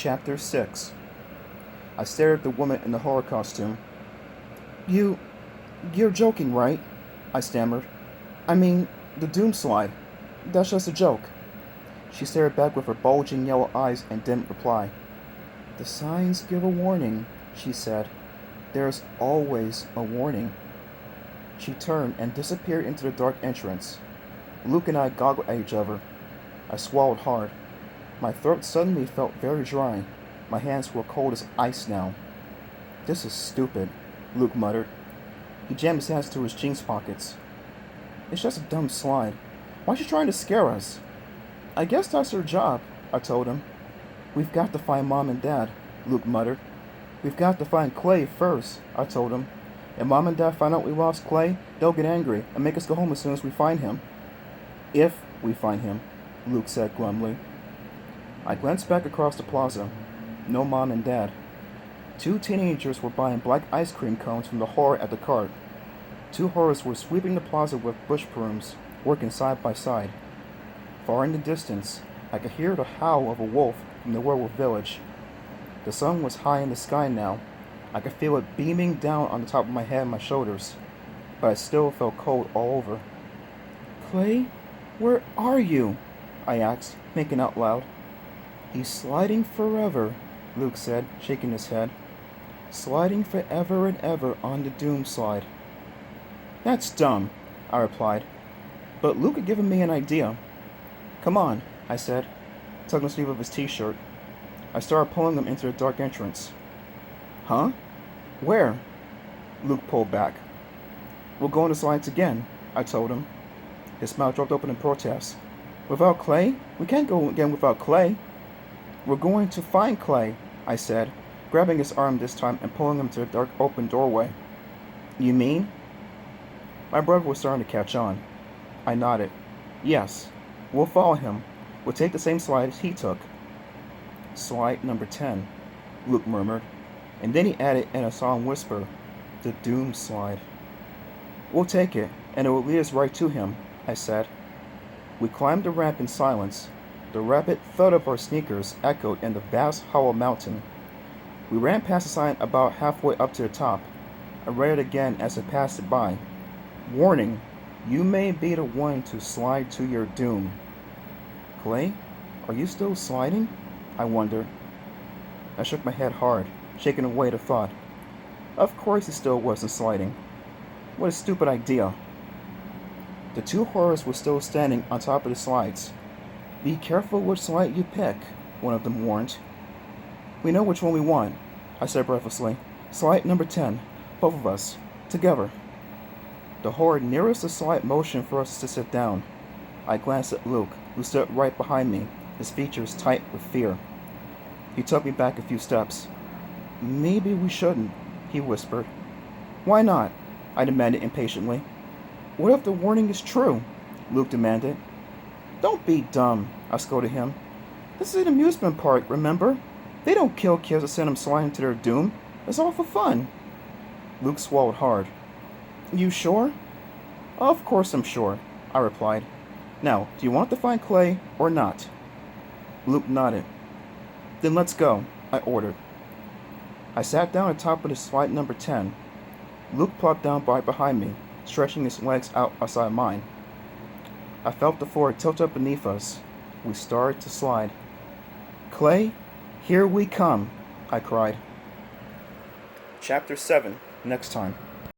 Chapter 6. I stared at the woman in the horror costume. You're joking, right? I stammered. I mean, the doom slide. That's just a joke. She stared back with her bulging yellow eyes and didn't reply. The signs give a warning, she said. There's always a warning. She turned and disappeared into the dark entrance. Luke and I goggled at each other. I swallowed hard. My throat suddenly felt very dry. My hands were cold as ice now. This is stupid, Luke muttered. He jammed his hands into his jeans pockets. It's just a dumb slide. Why's she trying to scare us? I guess that's her job, I told him. We've got to find Mom and Dad, Luke muttered. We've got to find Clay first, I told him. If Mom and Dad find out we lost Clay, they'll get angry and make us go home as soon as we find him. If we find him, Luke said glumly. I glanced back across the plaza. No Mom and Dad. Two teenagers were buying black ice cream cones from the whore at the cart. Two whores were sweeping the plaza with bush brooms, working side by side. Far in the distance, I could hear the howl of a wolf from the werewolf village. The sun was high in the sky now. I could feel it beaming down on the top of my head and my shoulders, but I still felt cold all over. Clay, where are you? I asked, thinking out loud. He's sliding forever, Luke said, shaking his head. Sliding forever and ever on the doom slide. That's dumb, I replied. But Luke had given me an idea. Come on, I said, tugging the sleeve of his t-shirt. I started pulling him into the dark entrance. Huh? Where? Luke pulled back. We'll go on the slides again, I told him. His mouth dropped open in protest. Without Clay? We can't go again without Clay. We're going to find Clay, I said, grabbing his arm this time and pulling him to the dark open doorway. You mean? My brother was starting to catch on. I nodded. Yes, we'll follow him. We'll take the same slide as he took. Slide number 10, Luke murmured, and then he added in a solemn whisper, the doom slide. We'll take it, and it will lead us right to him, I said. We climbed the ramp in silence. The rapid thud of our sneakers echoed in the vast hollow mountain. We ran past the sign about halfway up to the top. I read it again as I passed it by. Warning, you may be the one to slide to your doom. Clay, are you still sliding? I wondered. I shook my head hard, shaking away the thought. Of course he still wasn't sliding. What a stupid idea. The two horrors were still standing on top of the slides. Be careful which slide you pick, one of them warned. We know which one we want, I said breathlessly. Slide number 10, both of us, together. The horror nearest the slide motioned for us to sit down. I glanced at Luke, who stood right behind me, his features tight with fear. He took me back a few steps. Maybe we shouldn't, he whispered. Why not? I demanded impatiently. What if the warning is true? Luke demanded. Don't be dumb, I scolded him. This is an amusement park, remember? They don't kill kids to send them sliding to their doom. It's all for fun. Luke swallowed hard. You sure? Of course I'm sure, I replied. Now, do you want to find Clay or not? Luke nodded. Then let's go, I ordered. I sat down at the top of the slide number 10. Luke plopped down right behind me, stretching his legs out outside mine. I felt the floor tilt up beneath us. We started to slide. Clay, here we come, I cried. Chapter 7, next time.